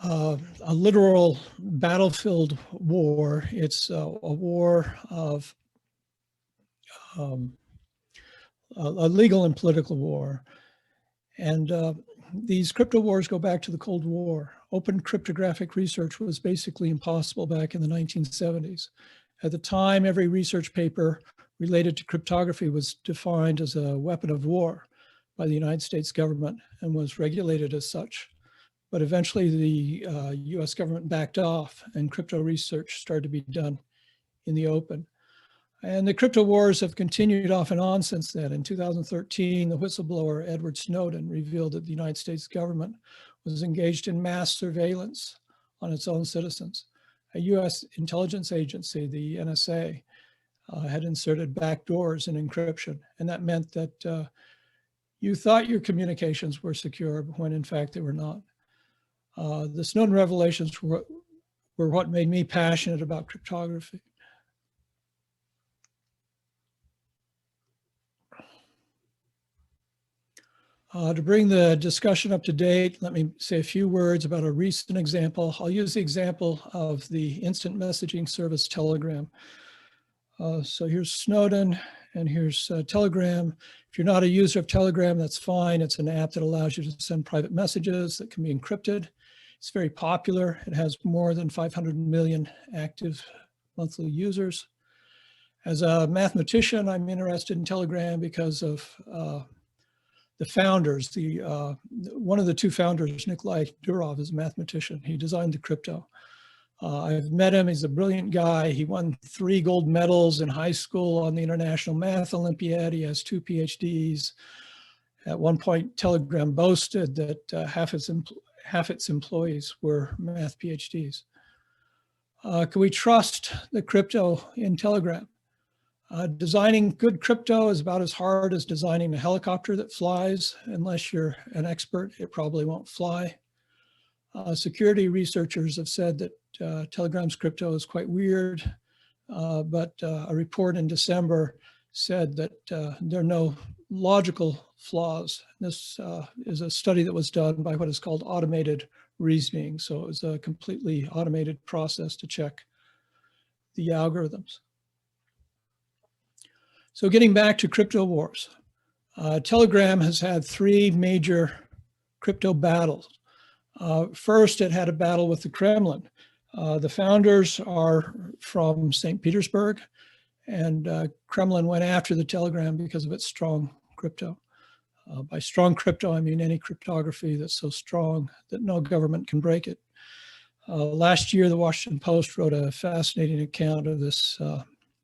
a literal battlefield war. It's a war of a legal and political war. And these crypto wars go back to the Cold War. Open cryptographic research was basically impossible back in the 1970s. At the time, every research paper related to cryptography was defined as a weapon of war by the United States government and was regulated as such. But eventually the US government backed off and crypto research started to be done in the open. And the crypto wars have continued off and on since then. In 2013, the whistleblower Edward Snowden revealed that the United States government was engaged in mass surveillance on its own citizens. A US intelligence agency, the NSA, had inserted backdoors in encryption. And that meant that you thought your communications were secure when in fact they were not. The Snowden revelations were what made me passionate about cryptography. To bring the discussion up to date, let me say a few words about a recent example. I'll use the example of the instant messaging service Telegram. So here's Snowden and here's Telegram. If you're not a user of Telegram, that's fine. It's an app that allows you to send private messages that can be encrypted. It's very popular. It has more than 500 million active monthly users. As a mathematician, I'm interested in Telegram because of the founders. One of the two founders, Nikolai Durov, is a mathematician. He designed the crypto. I've met him. He's a brilliant guy. He won 3 gold medals in high school on the International Math Olympiad. He has 2 PhDs. At one point, Telegram boasted that half its employees were math PhDs. Can we trust the crypto in Telegram? Designing good crypto is about as hard as designing a helicopter that flies. Unless you're an expert, it probably won't fly. Security researchers have said that Telegram's crypto is quite weird, but a report in December said that there are no logical flaws. This is a study that was done by what is called automated reasoning. So it was a completely automated process to check the algorithms. So getting back to crypto wars, Telegram has had 3 major crypto battles. First, it had a battle with the Kremlin. The founders are from St. Petersburg, and Kremlin went after the Telegram because of its strong crypto. By strong crypto, I mean any cryptography that's so strong that no government can break it. Last year, the Washington Post wrote a fascinating account of this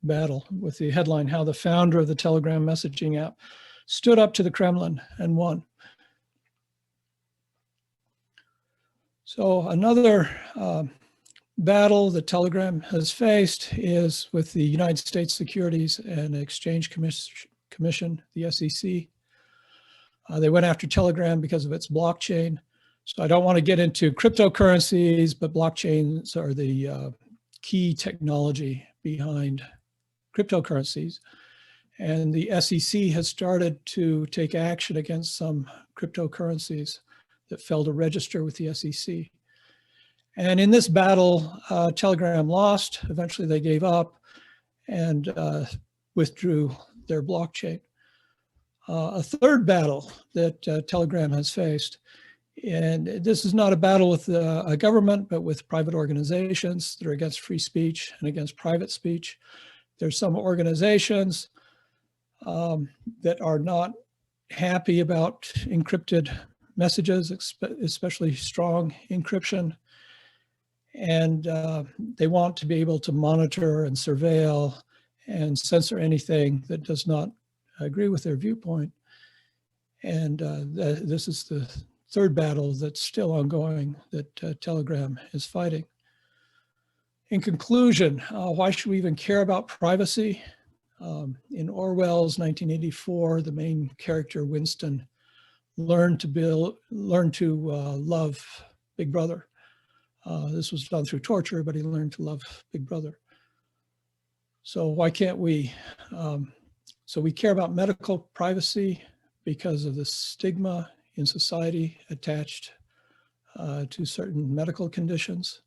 battle with the headline, "How the Founder of the Telegram Messaging App Stood Up to the Kremlin and Won." So another battle that Telegram has faced is with the United States Securities and Exchange Commission, the SEC. They went after Telegram because of its blockchain. So I don't want to get into cryptocurrencies, but blockchains are the key technology behind cryptocurrencies. And the SEC has started to take action against some cryptocurrencies that failed to register with the SEC. And in this battle, Telegram lost. Eventually they gave up and withdrew their blockchain. A third battle that Telegram has faced, and this is not a battle with a government, but with private organizations that are against free speech and against private speech. There's some organizations that are not happy about encrypted messages, especially strong encryption. And they want to be able to monitor and surveil and censor anything that does not agree with their viewpoint. And this is the third battle that's still ongoing that Telegram is fighting. In conclusion, why should we even care about privacy? In Orwell's 1984, the main character, Winston, learned to love Big Brother. This was done through torture, but he learned to love Big Brother. So why can't we? So we care about medical privacy because of the stigma in society attached to certain medical conditions.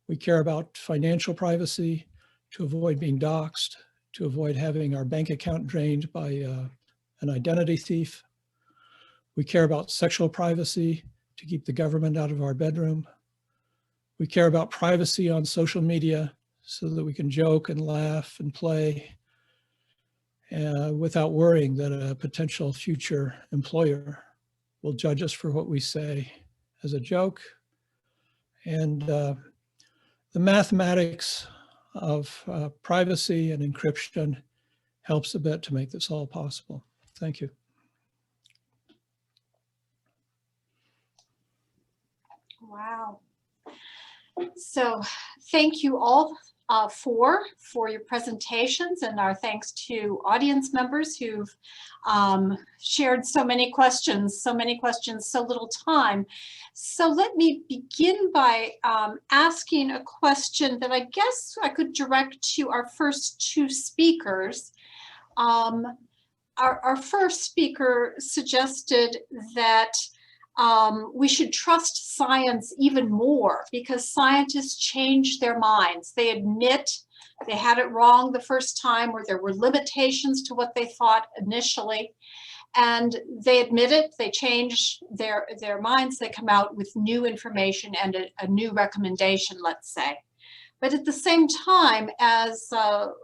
We care about financial privacy to avoid being doxxed, to avoid having our bank account drained by an identity thief. We care about sexual privacy to keep the government out of our bedroom. We care about privacy on social media so that we can joke and laugh and play without worrying that a potential future employer will judge us for what we say as a joke. And the mathematics of privacy and encryption helps a bit to make this all possible. Thank you. Wow. So thank you all for your presentations, and our thanks to audience members who've shared so many questions, so little time. So let me begin by asking a question that I guess I could direct to our first two speakers. Our first speaker suggested that we should trust science even more because scientists change their minds. They admit they had it wrong the first time, or there were limitations to what they thought initially, and they admit it, they change their minds, they come out with new information and a new recommendation, let's say. But at the same time, as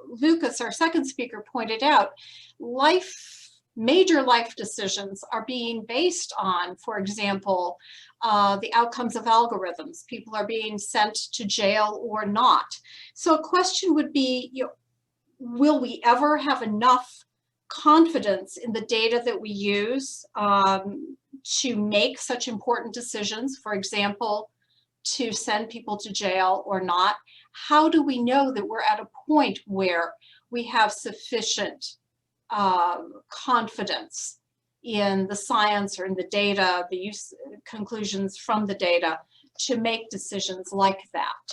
Lucas, our second speaker, pointed out, major life decisions are being based on, for example, the outcomes of algorithms. People are being sent to jail or not. So a question would be, will we ever have enough confidence in the data that we use to make such important decisions, for example, to send people to jail or not? How do we know that we're at a point where we have sufficient confidence in the science or in the data, the use conclusions from the data to make decisions like that?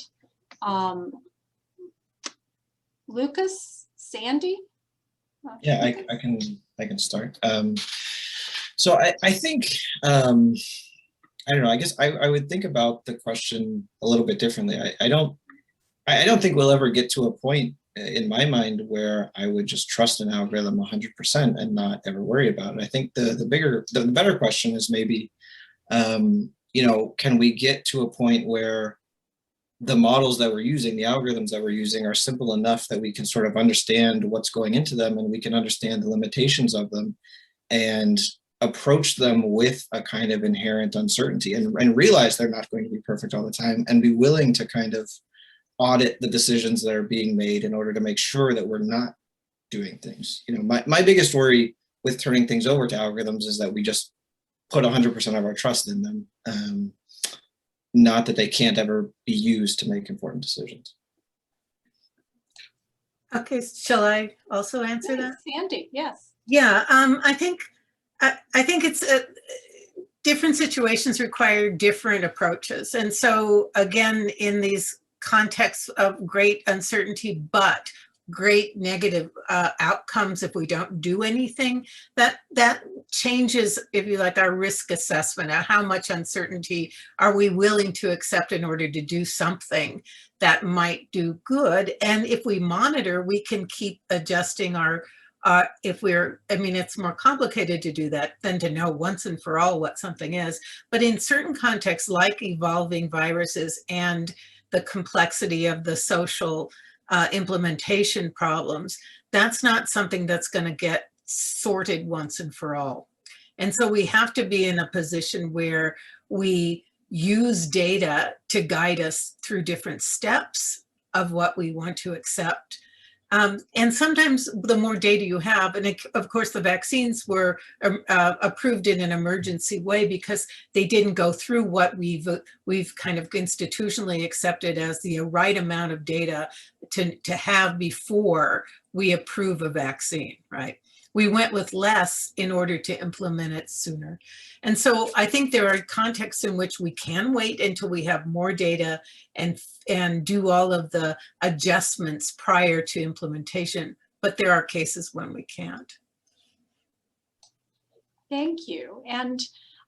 Lucas, Sandy? Yeah, I can start. So I think, I don't know, I guess I would think about the question a little bit differently. I don't think we'll ever get to a point in my mind where I would just trust an algorithm 100% and not ever worry about it. I think the better question is maybe, can we get to a point where the models that we're using, the algorithms that we're using, are simple enough that we can sort of understand what's going into them, and we can understand the limitations of them and approach them with a kind of inherent uncertainty and realize they're not going to be perfect all the time, and be willing to kind of audit the decisions that are being made in order to make sure that we're not doing things. My biggest worry with turning things over to algorithms is that we just put 100% of our trust in them, not that they can't ever be used to make important decisions. Okay, shall I also answer that? Sandy, yes. Yeah, I think it's different situations require different approaches. And so again, in these contexts of great uncertainty, but great negative outcomes if we don't do anything, that changes, if you like, our risk assessment of how much uncertainty are we willing to accept in order to do something that might do good. And if we monitor, we can keep adjusting our it's more complicated to do that than to know once and for all what something is. But in certain contexts, like evolving viruses and the complexity of the social implementation problems, that's not something that's going to get sorted once and for all. And so we have to be in a position where we use data to guide us through different steps of what we want to accept. And sometimes the more data you have, and of course the vaccines were approved in an emergency way because they didn't go through what we've kind of institutionally accepted as the right amount of data to have before we approve a vaccine, right? We went with less in order to implement it sooner. And so I think there are contexts in which we can wait until we have more data and do all of the adjustments prior to implementation, but there are cases when we can't. Thank you. And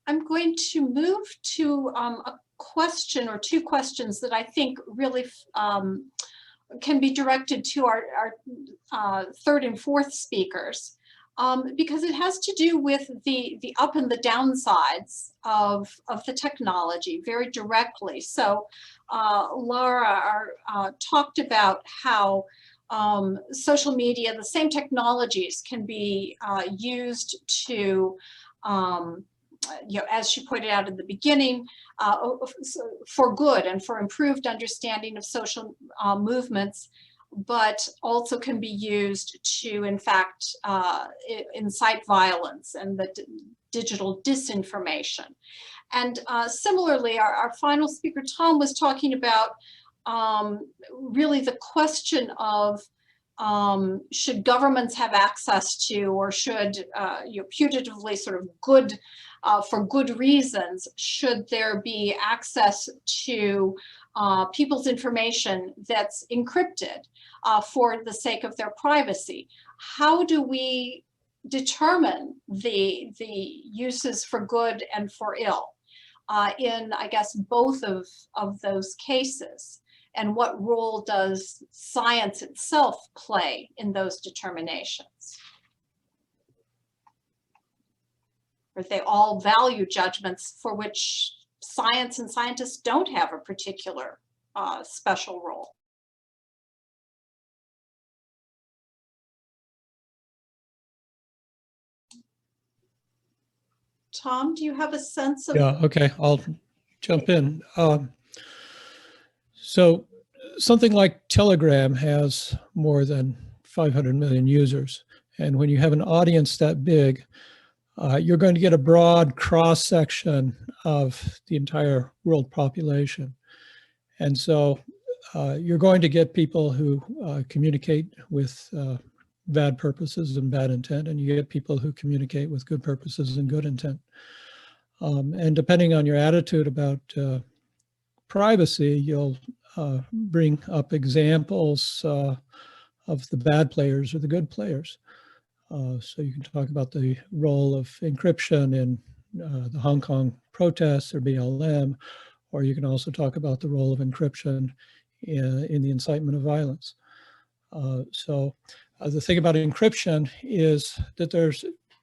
I'm going to move to a question or two questions that I think really can be directed to our third and fourth speakers. Because it has to do with the up and the downsides of the technology very directly. So Lara talked about how social media, the same technologies can be used to, as she pointed out in the beginning, for good and for improved understanding of social movements, but also can be used to, in fact, incite violence and the digital disinformation. And similarly, our final speaker, Tom, was talking about really the question of should governments have access to, or should, putatively sort of good, for good reasons, should there be access to people's information that's encrypted for the sake of their privacy? How do we determine the uses for good and for ill in, I guess, both of those cases? And what role does science itself play in those determinations? Are they all value judgments for which science and scientists don't have a particular special role? Tom, do you have a sense of? Yeah, okay, I'll jump in. So something like Telegram has more than 500 million users. And when you have an audience that big, you're going to get a broad cross-section of the entire world population. And so you're going to get people who communicate with bad purposes and bad intent, and you get people who communicate with good purposes and good intent. And depending on your attitude about privacy, you'll bring up examples of the bad players or the good players. So you can talk about the role of encryption in the Hong Kong protests or BLM, or you can also talk about the role of encryption in the incitement of violence. So the thing about encryption is that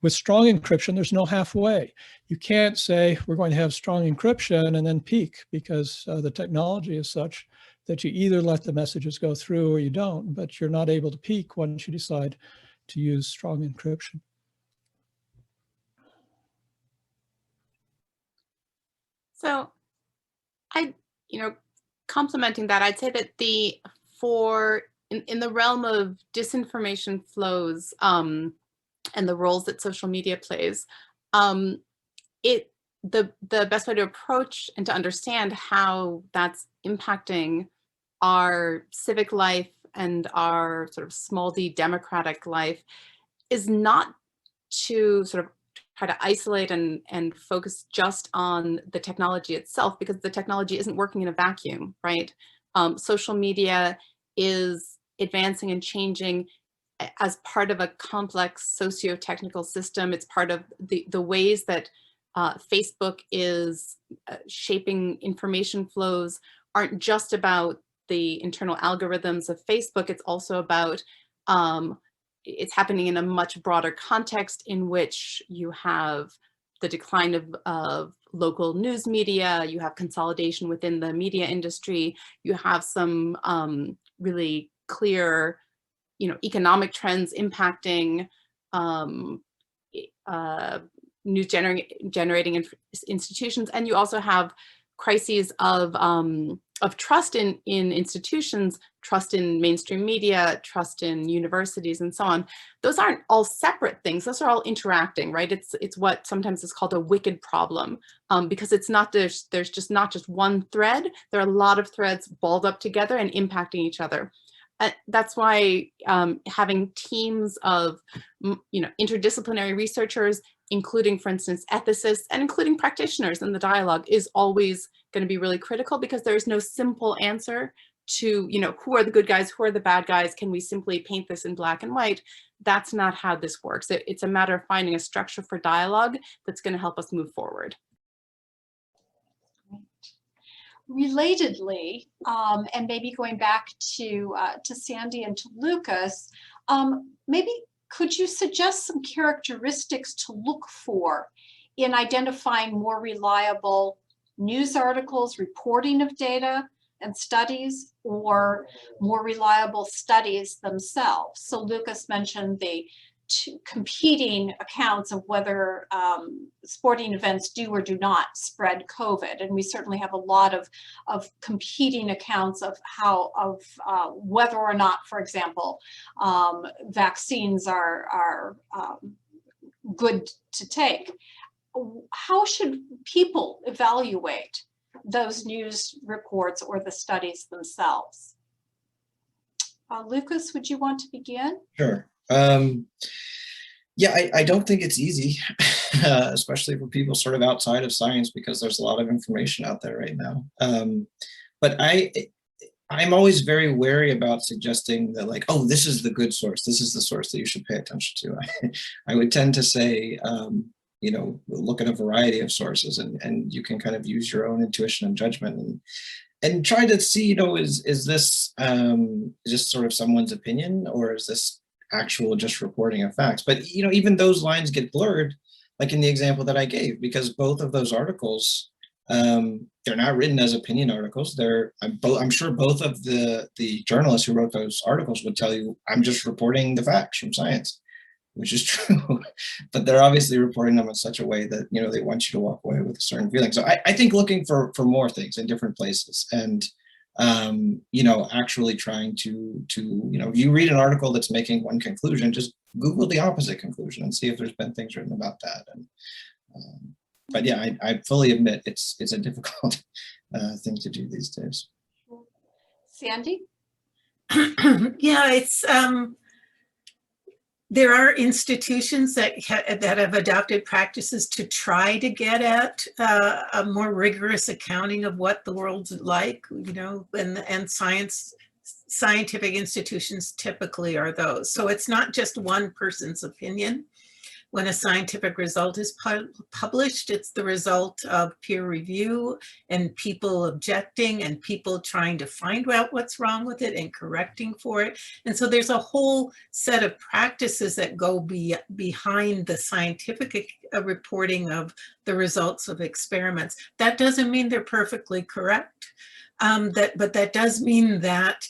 with strong encryption, there's no halfway. You can't say we're going to have strong encryption and then peak, because the technology is such that you either let the messages go through or you don't, but you're not able to peak once you decide to use strong encryption. So complementing that, I'd say that in the realm of disinformation flows and the roles that social media plays, the best way to approach and to understand how that's impacting our civic life and our sort of small d democratic life is not to sort of try to isolate and focus just on the technology itself, because the technology isn't working in a vacuum, right? Social media is advancing and changing as part of a complex socio-technical system. It's part of the ways that Facebook is shaping information flows aren't just about the internal algorithms of Facebook. It's also about, it's happening in a much broader context in which you have the decline of local news media, you have consolidation within the media industry, you have some really clear economic trends impacting news generating institutions, and you also have crises of trust in institutions, trust in mainstream media, trust in universities, and so on. Those aren't all separate things. Those are all interacting, right? It's what sometimes is called a wicked problem, because it's not there's just not just one thread. There are a lot of threads balled up together and impacting each other. That's why having teams of interdisciplinary researchers, including, for instance, ethicists and including practitioners in the dialogue, is always going to be really critical, because there is no simple answer to, who are the good guys, who are the bad guys, can we simply paint this in black and white? That's not how this works. It's a matter of finding a structure for dialogue that's going to help us move forward. Relatedly, and maybe going back to Sandy and to Lucas, maybe could you suggest some characteristics to look for in identifying more reliable news articles, reporting of data and studies, or more reliable studies themselves? So Lucas mentioned the competing accounts of whether sporting events do or do not spread COVID, and we certainly have a lot of competing accounts of whether or not, for example, vaccines are good to take. How should people evaluate those news reports or the studies themselves? Lucas, would you want to begin? Sure. Yeah, I don't think it's easy, especially for people sort of outside of science, because there's a lot of information out there right now. But I'm always very wary about suggesting that, like, oh, this is the good source. This is the source that you should pay attention to. I would tend to say, look at a variety of sources, and you can kind of use your own intuition and judgment and try to see, is this just sort of someone's opinion, or is this actual just reporting of facts? But even those lines get blurred, like in the example that I gave, because both of those articles, they're not written as opinion articles. I'm sure both of the journalists who wrote those articles would tell you, I'm just reporting the facts from science, which is true. But they're obviously reporting them in such a way that they want you to walk away with a certain feeling. So I think looking for more things in different places, and actually trying to you read an article that's making one conclusion, just Google the opposite conclusion and see if there's been things written about that. And but yeah, I fully admit it's a difficult thing to do these days. Sandy? Yeah, it's there are institutions that have adopted practices to try to get at a more rigorous accounting of what the world's like, and scientific institutions typically are those. So it's not just one person's opinion. When a scientific result is published, it's the result of peer review and people objecting and people trying to find out what's wrong with it and correcting for it. And so there's a whole set of practices that go behind the scientific reporting of the results of experiments. That doesn't mean they're perfectly correct, but that does mean that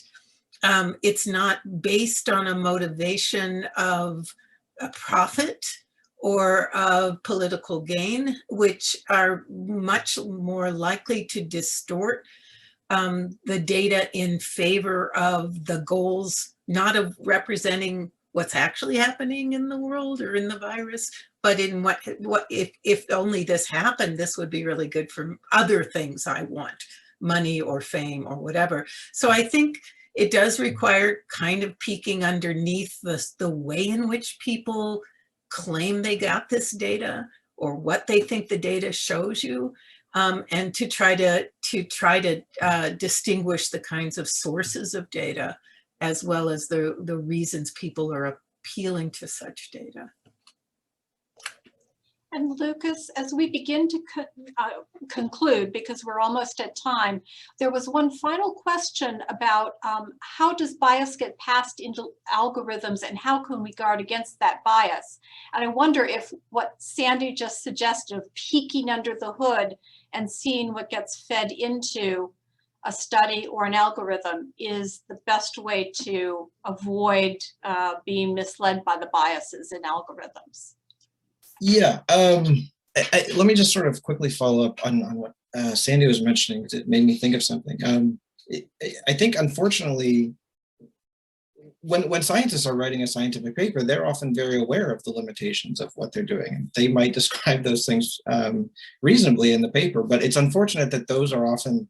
it's not based on a motivation of a profit or of political gain, which are much more likely to distort the data in favor of the goals, not of representing what's actually happening in the world or in the virus, but in what if only this happened, this would be really good for other things I want, money or fame or whatever. So I think it does require kind of peeking underneath the way in which people claim they got this data or what they think the data shows you, and to try to distinguish the kinds of sources of data as well as the reasons people are appealing to such data. And Lucas, as we begin to conclude, because we're almost at time, there was one final question about how does bias get passed into algorithms and how can we guard against that bias? And I wonder if what Sandy just suggested of peeking under the hood and seeing what gets fed into a study or an algorithm is the best way to avoid being misled by the biases in algorithms. Yeah, let me just sort of quickly follow up on what Sandy was mentioning, because it made me think of something. I think, unfortunately, when scientists are writing a scientific paper, they're often very aware of the limitations of what they're doing. They might describe those things reasonably in the paper, but it's unfortunate that those are often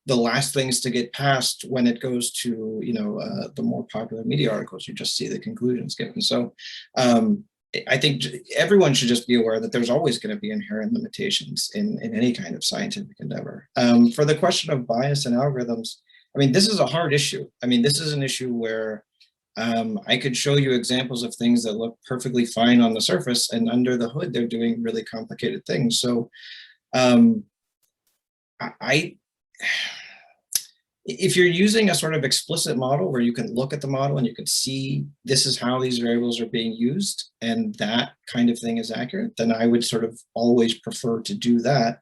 the last things to get passed when it goes to, you know, the more popular media articles. You just see the conclusions given. So I think everyone should just be aware that there's always going to be inherent limitations in any kind of scientific endeavor. For the question of bias in algorithms, I mean, this is a hard issue. I mean, this is an issue where I could show you examples of things that look perfectly fine on the surface, and under the hood, they're doing really complicated things. So if you're using a sort of explicit model where you can look at the model and you can see this is how these variables are being used, and that kind of thing is accurate, then I would sort of always prefer to do that.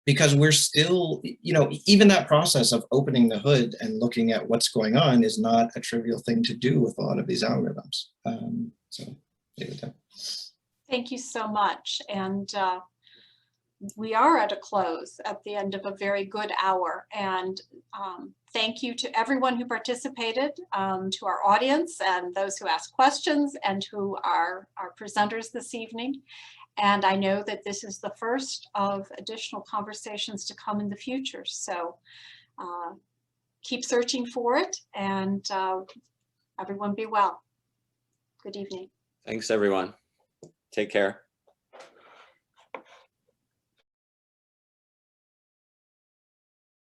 Because we're still, you know, even that process of opening the hood and looking at what's going on is not a trivial thing to do with a lot of these algorithms. So leave it there. Thank you so much. And we are at a close at the end of a very good hour. And thank you to everyone who participated, to our audience and those who asked questions and who are our presenters this evening. And I know that this is the first of additional conversations to come in the future. So keep searching for it, and everyone be well. Good evening. Thanks, everyone. Take care.